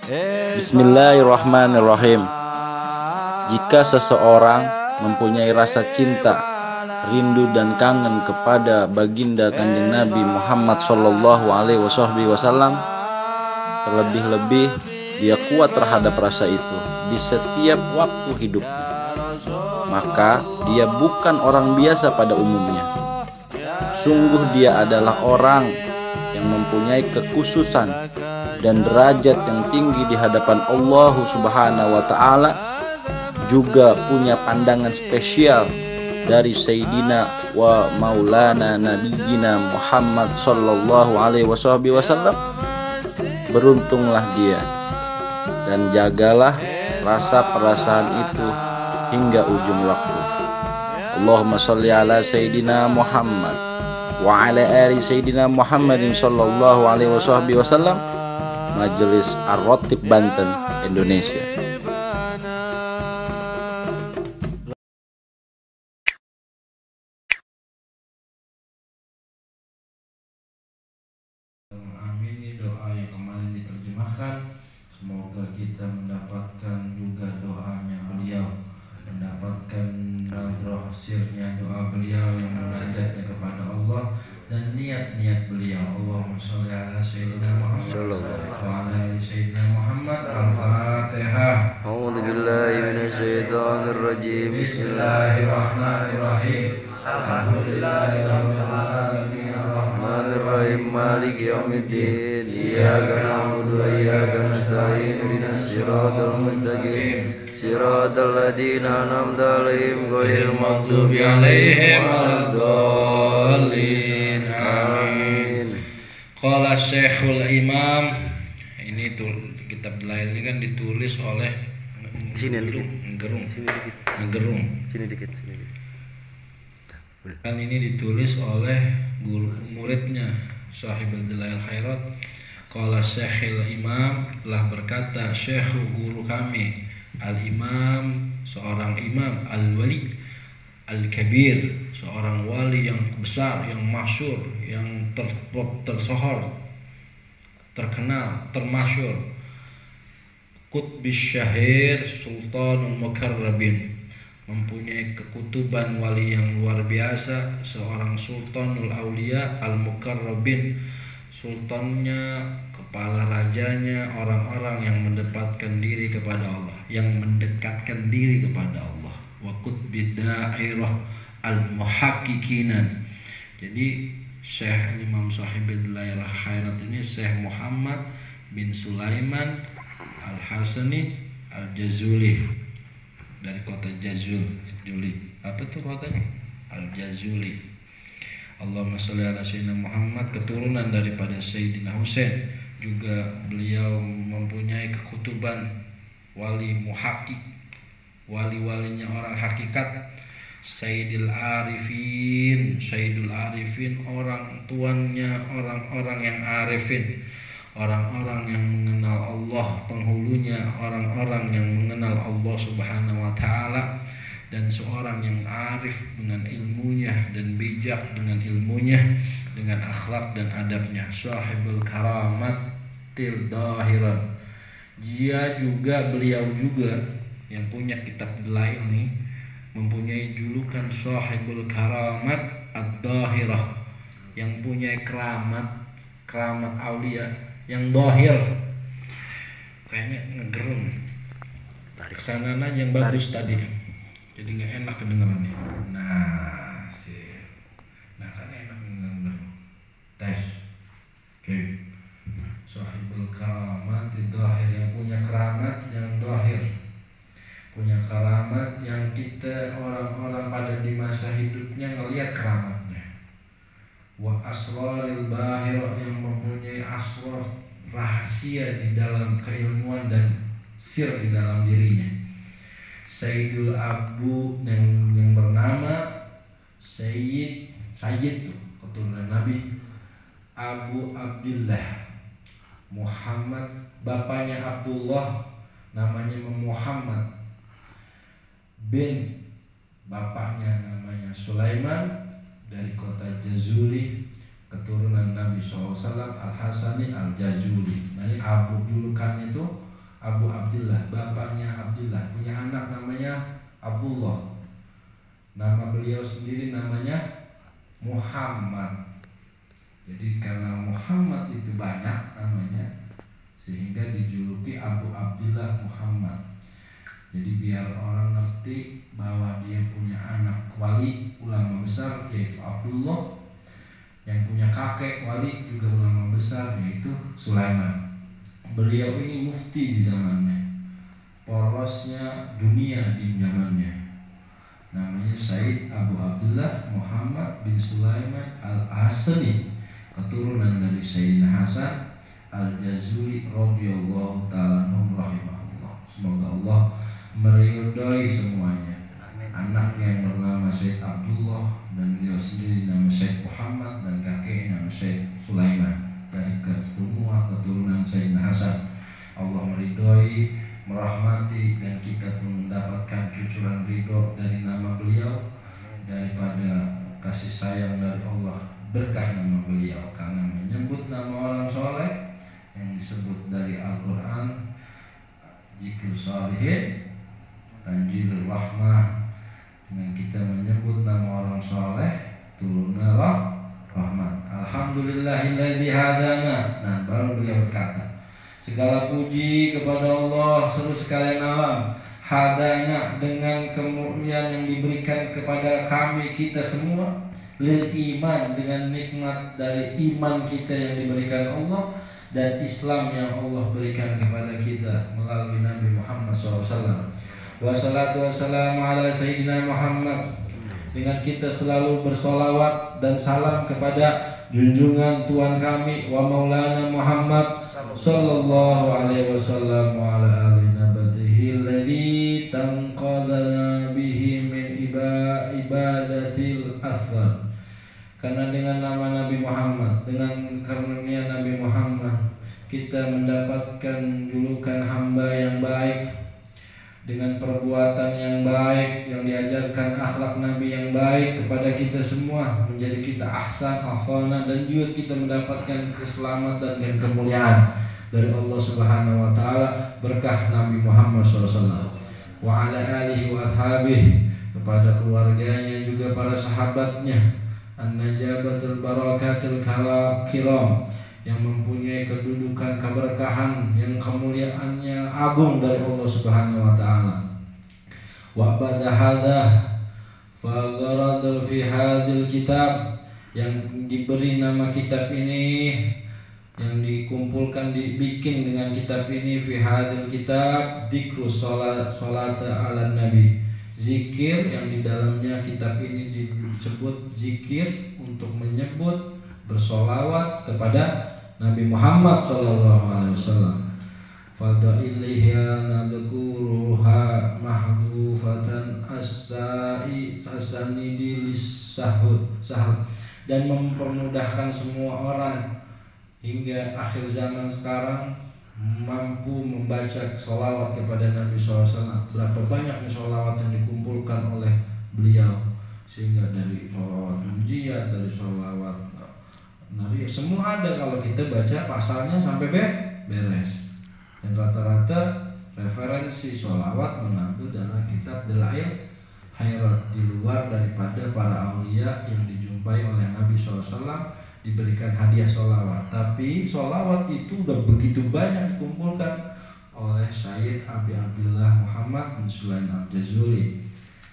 Bismillahirrahmanirrahim. Jika seseorang mempunyai rasa cinta, rindu dan kangen kepada baginda Kanjeng Nabi Muhammad Sallallahu Alaihi Wasallam, terlebih-lebih dia kuat terhadap rasa itu di setiap waktu hidupnya, maka dia bukan orang biasa pada umumnya. Sungguh dia adalah orang yang mempunyai kekhususan dan derajat yang tinggi di hadapan Allah Subhanahu wa Ta'ala, juga punya pandangan spesial dari Sayyidina wa Maulana Nabiyina Muhammad Sallallahu Alaihi Wasallam. Beruntunglah dia, dan jagalah rasa perasaan itu hingga ujung waktu. Allahumma sholli ala Sayyidina Muhammad wa ala ali Sayyidina Muhammadin Sallallahu Alaihi Wasallam. Majelis Ar-Ratib Banten, Indonesia. Amini doa yang kemarin diterjemahkan. Semoga kita mendapatkan juga doanya beliau, mendapatkan nadroh sirnya doa beliau yang munajatnya kepada Allah dan niat-niat beliau. Allahumma sholli ala Sayyidina Muhammad wa ala ali Sayyidina Muhammad. Al-Fatihah. A'udzu billahi minasyaitonir rajim. Bismillahirrahmanirrahim. Alhamdulillahirabbil alamin. Arrahmanir rahim. Maliki yaumiddin. Iyyaka na'budu wa iyyaka nasta'in. Ihdinas siratal mustaqim. Siratal ladzina an'amta 'alaihim ghairil maghdubi 'alaihim waladdallin. Amin. Qala Syekhul Imam. Ini kitab lain ini kan ditulis oleh Nggerung. Sini dikit. Kan ini ditulis oleh guru muridnya Sahibul Dalail Khairat. Qala Syekhul Imam, telah berkata Syekh guru kami Al-Imam, seorang imam, Al-Wali Al-Kabir, seorang wali yang besar, yang masyhur, yang tersohor, terkenal, termasyhur, Qutbus Syahir Sultanul Mukarrabin, mempunyai kekutuban wali yang luar biasa, seorang Sultanul Aulia Al-Mukarrabin, sultannya, kepala rajanya orang-orang yang mendekatkan diri kepada Allah, wa qutbid dairah al-muhaqqiqinan. Jadi Syekh Imam Sahibul Dalail Khairat ini Syekh Muhammad bin Sulaiman Al-Hasani Al-Jazuli dari kota Juli. Apa tuh kotanya? Al-Jazuli. Allahumma sholli ala Sayyidina Muhammad, keturunan daripada Sayyidina Husain. Juga beliau mempunyai kekutuban wali muhakkik, wali-walinya orang hakikat. Sayyidul Arifin, orang tuannya orang-orang yang arifin, orang-orang yang mengenal Allah, penghulunya orang-orang yang mengenal Allah Subhanahu wa Ta'ala, dan seorang yang arif dengan ilmunya dan bijak dengan ilmunya, dengan akhlak dan adabnya. Sahibul karamatil dahiran. Beliau juga yang punya kitab Dalail nih mempunyai julukan Sahibul Karamat Ad-Dahirah, yang punya keramat aulia yang dohir. Kayaknya ngegerung kesana aja yang bagus tadi, jadi nggak enak kedengerannya. Nah kan enak kedengeran. Tes. Oke. Sahibul Karamat Ad-Dahir, yang punya keramat yang dohir, punya keramat yang kita orang-orang pada di masa hidupnya ngelihat keramatnya. Wa asraril bahirah, yang mempunyai asrar, rahasia di dalam keilmuan dan sir di dalam dirinya. Sayyidul Abu, yang bernama Sayyid tuh keturunan Nabi Abu Abdullah Muhammad, bapaknya Abdullah, namanya Muhammad, bin bapaknya namanya Sulaiman, dari kota Jazuli, keturunan Nabi SAW, Al-Hasani Al-Jazuli. Jadi Abu julukannya itu Abu Abdullah, bapaknya Abdullah, punya anak namanya Abdullah. Nama beliau sendiri namanya Muhammad. Jadi karena Muhammad itu banyak namanya, sehingga dijuluki Abu Abdullah Muhammad. Jadi biar orang ngerti bahwa dia punya anak wali ulama besar yaitu Abdullah, yang punya kakek wali juga ulama besar yaitu Sulaiman. Beliau ini mufti di zamannya, porosnya dunia di zamannya. Namanya Said Abu Abdullah Muhammad bin Sulaiman Al-Hasani, keturunan dari Sayyidina Hasan Al-Jazuli radhiyallahu ta'ala anhu rahimahullah. Semoga Allah meridhai semuanya. Anaknya yang bernama Said Abdullah dan beliau sendiri nama Said Muhammad dan kakeknya nama Said Sulaiman, dari semua keturunan Sayyidina Hasan. Allah meridhai, merahmati, dan kita pun mendapatkan cucuran ridho dari nama beliau, daripada kasih sayang dari Allah, berkah nama beliau karena menyebut nama orang soleh yang disebut dari Al-Quran, Zikir Shalihin, Tanjilur Rahmah. Dengan kita menyebut nama orang soleh, turunlah rahmat. Alhamdulillahilladzi hadana. Nah, baru beliau berkata, segala puji kepada Allah seluruh sekalian alam, hadana, dengan kemuliaan yang diberikan kepada kami kita semua, lil iman, dengan nikmat dari iman kita yang diberikan Allah, dan Islam yang Allah berikan kepada kita melalui Nabi Muhammad SAW. Wassalatu wassalamu ala Sayyidina Muhammad, dengan kita selalu bersolawat dan salam kepada junjungan Tuhan kami wa maulana Muhammad sallallahu alaihi wasallam wa ala alihi nabatihi alladhi tanqadana bihi min ibadatil athar. Karena dengan nama Nabi Muhammad, dengan karunia Nabi Muhammad, kita mendapatkan julukan hamba yang baik, dengan perbuatan yang baik, yang diajarkan akhlak Nabi yang baik kepada kita semua, menjadi kita ahsan, afdalna, dan juga kita mendapatkan keselamatan dan kemuliaan dari Allah Subhanahu wa taala berkah Nabi Muhammad SAW. Wa ala alihi wa ashabihi, kepada keluarganya juga para sahabatnya, an-najabatul barakatul kiram, yang mempunyai kedudukan keberkahan yang kemuliaannya agung dari Allah Subhanahu wa taala. Wa ba'da hadza fa gharadul fi hadzal kitab, yang diberi nama kitab ini, yang dikumpulkan dibikin dengan kitab ini, fi hadzal kitab dzikru salat ala nabi, zikir yang di dalamnya kitab ini disebut zikir untuk menyebut bersolawat kepada Nabi Muhammad sallallahu alaihi wasallam. Fadailihya nadkuruha mahdufatan as-sanidi lis-sahud, dan mempermudahkan semua orang hingga akhir zaman sekarang mampu membaca sholawat kepada Nabi SAW. Berapa banyak sholawat yang dikumpulkan oleh beliau, sehingga dari sholawat mujiyat, dari sholawat Nabi, semua ada kalau kita baca pasalnya sampai beres. Dan rata-rata referensi sholawat mengaku dalam kitab Dalail Khairat, di luar daripada para aulia yang dijumpai oleh Nabi SAW diberikan hadiah sholawat. Tapi sholawat itu udah begitu banyak dikumpulkan oleh Sayyid Abi Abdullah Muhammad bin Sulaiman Al-Jazuli.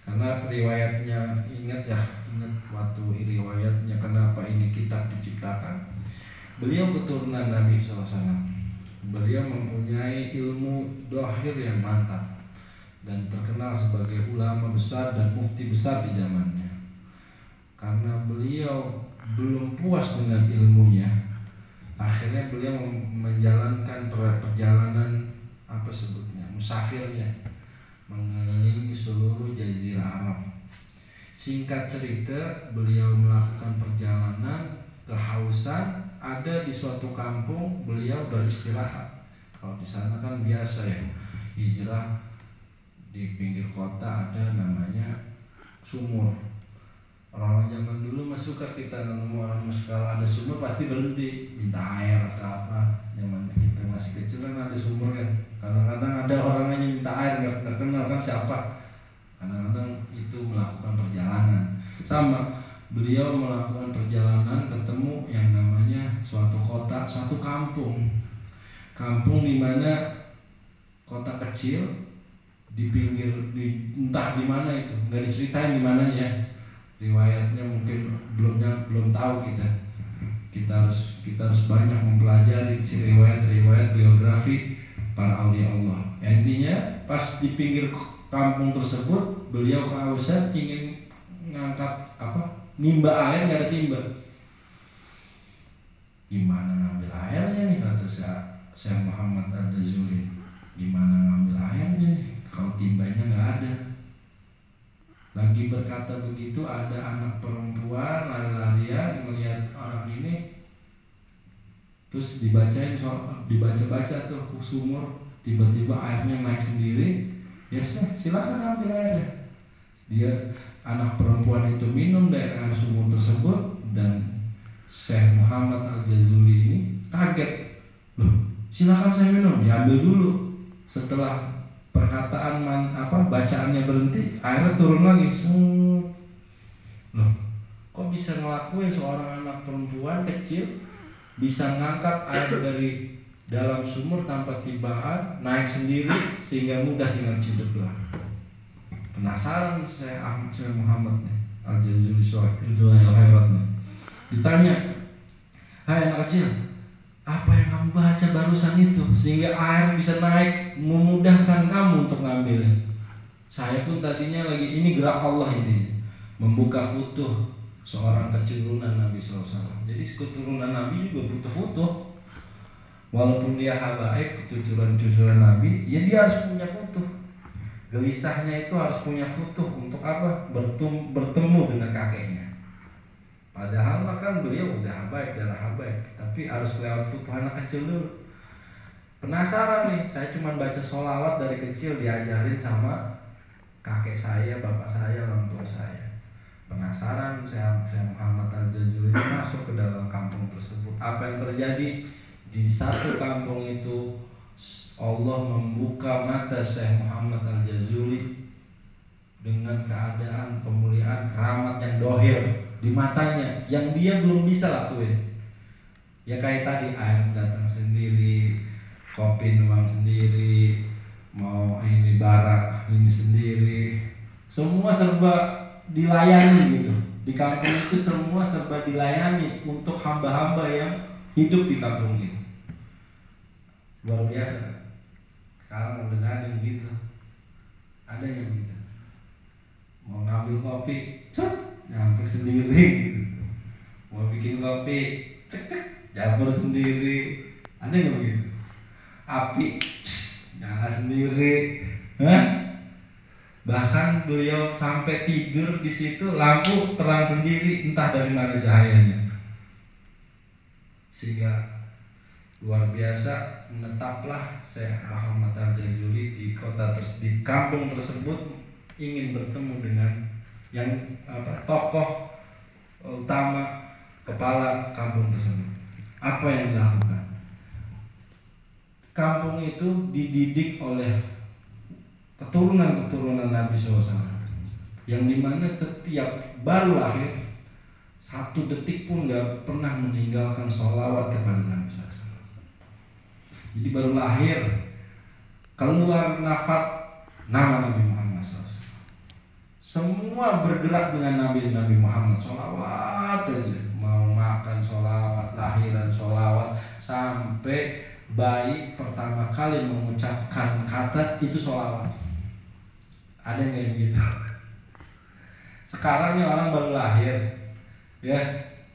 Karena riwayatnya, ingat waktu riwayatnya kenapa ini kitab diciptakan. Beliau keturunan Nabi SAW. Beliau mempunyai ilmu dohir yang mantap dan terkenal sebagai ulama besar dan mufti besar di zamannya. Karena beliau belum puas dengan ilmunya, akhirnya beliau menjalankan perjalanan musafirnya, mengelilingi seluruh jazirah Arab. Singkat cerita, beliau melakukan perjalanan, kehausan, ada di suatu kampung, beliau beristirahat. Kalau di sana kan biasa ya, hijrah, di pinggir kota ada namanya sumur. Orang zaman dulu masuk ke kita nemu orang kalau ada sumur pasti berhenti minta air atau apa. Zaman kita masih kecil kan ada sumur kan, kadang-kadang kenal kan siapa. Kadang-kadang itu melakukan perjalanan. Sama beliau melakukan perjalanan ketemu yang namanya suatu kota, suatu kampung. Kampung di mana kota kecil di pinggir entah di mana itu, nggak diceritain di mananya. Riwayatnya mungkin belum tahu kita. Kita harus banyak mempelajari riwayat biografi para aulia Allah. Intinya pas di pinggir kampung tersebut beliau kehausan ingin ngangkat nimba air, nggak ada timba. Gimana ngambil airnya nih, kata Syekh Muhammad Al-Jazuli. Gimana ngambil airnya nih kalau timbanya nggak ada. Lagi berkata begitu, ada anak perempuan lari-larian melihat orang ini, terus dibaca tuh sumur, tiba-tiba airnya naik sendiri. Ya silakan ambil airnya. Dia anak perempuan itu minum dari air sumur tersebut, dan Syekh Muhammad Al-Jazuli ini kaget. Loh, silakan saya minum, diambil dulu. Setelah perkataan bacaannya berhenti, airnya turun lagi. Loh, kok bisa ngelakuin seorang anak perempuan kecil bisa ngangkat air dari dalam sumur tanpa timbaan, naik sendiri sehingga mudah dengan ciduk. Penasaran saya Muhammad Al-Jazuli Al-Khairatnya. Ditanya, hai anak kecil, apa yang kamu baca barusan itu sehingga air bisa naik memudahkan kamu untuk ngambilnya? Saya pun tadinya ini gerak Allah ini, membuka futuh seorang keturunan Nabi SAW. Jadi keturunan Nabi juga butuh futuh. Walaupun dia habaib, cucuran Nabi, ya dia harus punya futuh. Gelisahnya itu harus punya futuh untuk apa? Bertemu dengan kakeknya. Padahal kan beliau udah habaib, darah habaib, tapi harus lewat futuh anak kecil dulu. Penasaran nih, saya cuma baca sholawat dari kecil diajarin sama kakek saya, bapak saya, orang tua saya. Penasaran saya Muhammad Al-Jazuli masuk ke dalam kampung tersebut. Apa yang terjadi? Di satu kampung itu Allah membuka mata Syekh Muhammad Al-Jazuli dengan keadaan pemuliaan keramat yang dohir di matanya yang dia belum bisa lakuin. Ya kayak tadi, air datang sendiri, kopi nuang sendiri, mau ini barak ini sendiri, semua serba dilayani gitu. Di kampung itu semua serba dilayani untuk hamba-hamba yang hidup di kampung itu. Luar biasa. Sekarang udah gak ada yang gitu. Ada yang gitu. Mau ngambil kopi, nyampur sendiri gitu. Mau bikin kopi, cek nyampur sendiri. Ada yang begitu. Api, nyala sendiri. Bahkan beliau sampai tidur di situ lampu terang sendiri, entah dari mana cahayanya. Sehingga luar biasa, menetaplah Syekh Muhammad Al-Jazuli di kampung tersebut, ingin bertemu dengan yang tokoh utama kepala kampung tersebut. Apa yang dilakukan? Kampung itu dididik oleh keturunan Nabi SAW, yang dimana setiap baru lahir 1 detik pun gak pernah meninggalkan sholawat kepada Nabi SAW. Jadi baru lahir keluar nafas nama Nabi Muhammad SAW. Semua bergerak dengan Nabi Muhammad, sholawat aja. Mau makan sholawat, lahiran sholawat, sampai bayi pertama kali mengucapkan kata itu sholawat. Ada yang gitu? Sekarang nih orang baru lahir, ya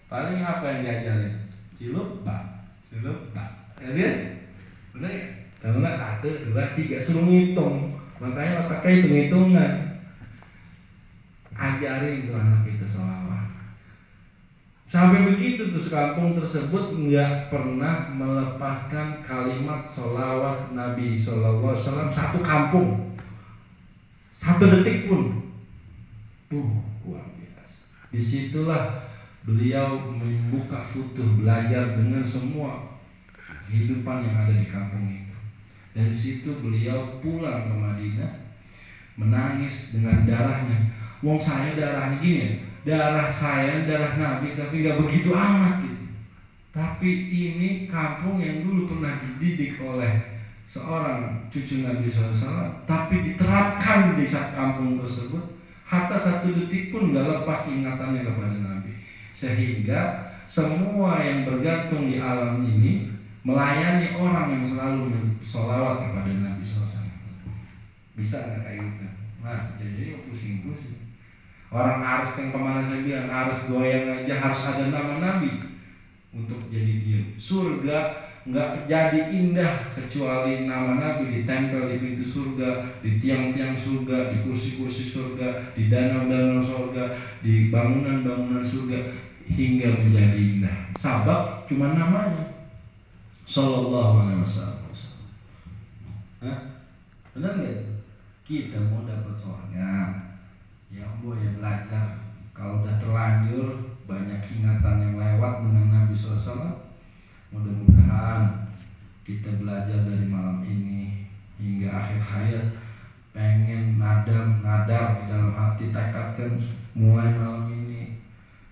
paling apa yang diajarin? Cilup pak, ya bener ya? Kalau nggak 1, 2, 3 suruh ngitung, makanya otaknya hitung-hitungan. Ajarin tuh anak itu sholawat. Sampai begitu tuh sekampung tersebut nggak pernah melepaskan kalimat sholawat Nabi SAW. Satu kampung, 1 detik pun. Luar biasa. Disitulah beliau membuka futuh, belajar dengan semua kehidupan yang ada di kampung itu. Dari situ beliau pulang ke Madinah, menangis dengan darahnya. Wong saya darahnya gini, darah saya darah Nabi, tapi gak begitu amat gitu. Tapi ini kampung yang dulu pernah dididik oleh seorang cucu Nabi SAW, tapi diterapkan di saat kampung tersebut, hatta satu detik pun gak lepas ingatannya kepada Nabi. Sehingga semua yang bergantung di alam ini melayani orang yang selalu bersolawat kepada Nabi SAW. Bisa nggak kayak gitu? Nah, jadi pusing-pusing. Orang harus yang kemana saya bilang harus goyang aja, harus ada nama Nabi untuk jadi diam. Surga nggak jadi indah kecuali nama Nabi ditempel di pintu surga, di tiang-tiang surga, di kursi-kursi surga, di danau-danau surga, di bangunan-bangunan surga, hingga menjadi indah. Sabab cuma namanya Sallallahu Alaihi Wasallam. Benar nggak? Kita mau dapat surga, ya boleh belajar. Kalau udah terlanjur banyak ingatan yang lewat dengan Nabi SAW, mudah-mudahan kita belajar dari malam ini hingga akhir hayat, pengen nadar dalam hati, tekadkan mulai malam ini,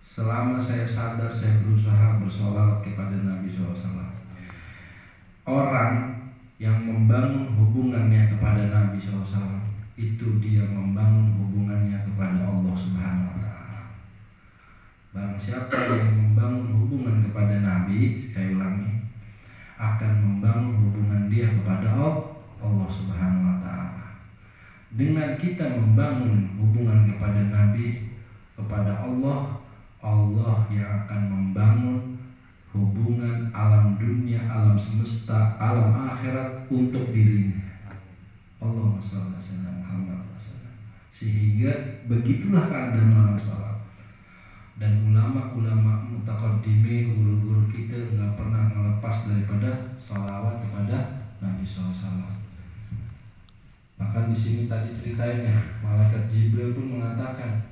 selama saya sadar saya berusaha bersolawat kepada Nabi SAW. Orang yang membangun hubungannya kepada Nabi SAW, itu dia membangun hubungannya kepada Allah Subhanahu wa Ta'ala. Barang siapa yang membangun hubungan kepada Nabi, saya ulangi, akan membangun hubungan dia kepada Allah Subhanahu wa Ta'ala. Dengan kita membangun hubungan kepada Nabi, kepada Allah, Allah yang akan membangun hubungan alam dunia, alam semesta, alam akhirat untuk dirinya. Allahumma shalli ala Muhammad. Sehingga begitulah keadaan orang sholat. Dan ulama-ulama mutaqaddimin, guru-guru kita nggak pernah melepas daripada sholawat kepada Nabi SAW. Bahkan di sini tadi ceritainnya, malaikat Jibril pun mengatakan,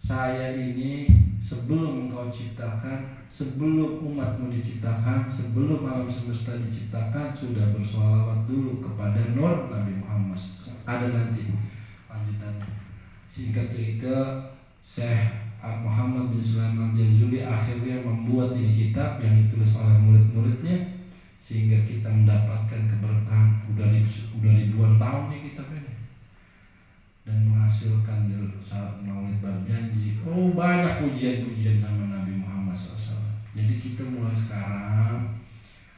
saya ini sebelum engkau ciptakan, sebelum umatmu diciptakan, sebelum alam semesta diciptakan, sudah bersolawat dulu kepada Nur Nabi Muhammad. Ada nanti lanjutannya. Singkat cerita, Syekh Muhammad bin Sulaiman Al-Jazuli akhirnya membuat ini kitab yang ditulis oleh murid-muridnya, sehingga kita mendapatkan keberkahan. Udah ribuan tahun nih kitab ini, dan menghasilkan saat Maulid berjanji, banyak pujian-pujian sama Nabi Muhammad SAW. Jadi kita mulai sekarang,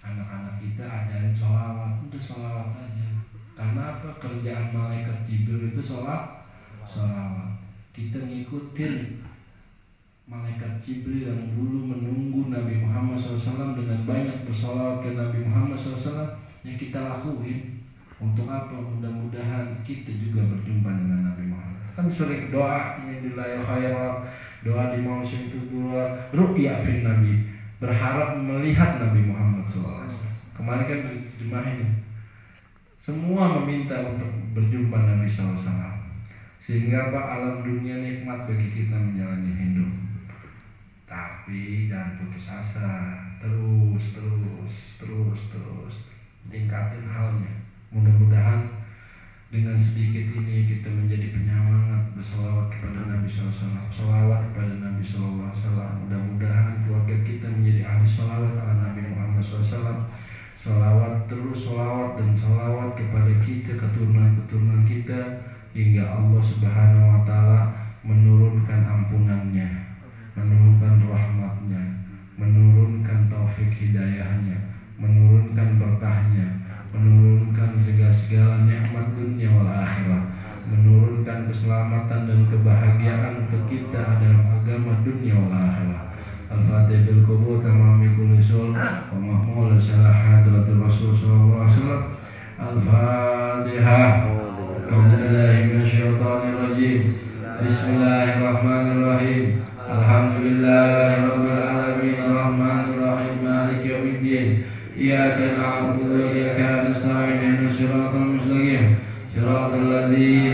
anak-anak kita ajarin sholawat, udah sholawat aja. Karena apa? Kerjaan malaikat Jibril itu sholawat. Kita ngikutin malaikat Jibril yang dulu menunggu Nabi Muhammad SAW dengan banyak bersolawat ke Nabi Muhammad SAW, yang kita lakuin. Untuk apa? Mudah-mudahan kita juga berjumpa dengan Nabi Muhammad. Kan sering doa ini di layar khairat, doa di mausim tubura, ru'ya fin Nabi, berharap melihat Nabi Muhammad SAW. Kemarin kan diterjemahin, semua meminta untuk berjumpa Nabi SAW. Sehingga Pak, alam dunia nikmat bagi kita menjalani hidup. Tapi jangan putus asa, terus tingkatin halnya. Mudah-mudahan dengan sedikit ini kita menjadi penyemangat bersolawat kepada Nabi SAW, solawat kepada Nabi SAW. Mudah-mudahan keluarga kita menjadi ahli solawat ala Nabi Muhammad SAW. Solawat terus, solawat dan solawat kepada kita, keturunan-keturunan kita, hingga Allah Subhanahu wa Ta'ala menurunkan ampunannya, menurunkan rahmatnya, menurunkan taufik hidayahnya, menurunkan berkahnya, menurunkan segala nikmat dunia wal akhirah, menurunkan keselamatan dan kebahagiaan untuk kita dalam agama dunia wal akhirah. Al-Fatihah bil qubur tamami kulli sul wa mahmul salah hadratul Rasul sallallahu alaihi wasallam. Al-Fatihah. A'udzubillahi minasyaitonir rajim. Bismillahirrahmanirrahim. Alhamdulillahirabbil alamin arrahmanir rahim maliki yaumiddin. Iyyaka na'budu wa iyyaka nasta'in ihdinas siratal mustaqim. Siratal ladzina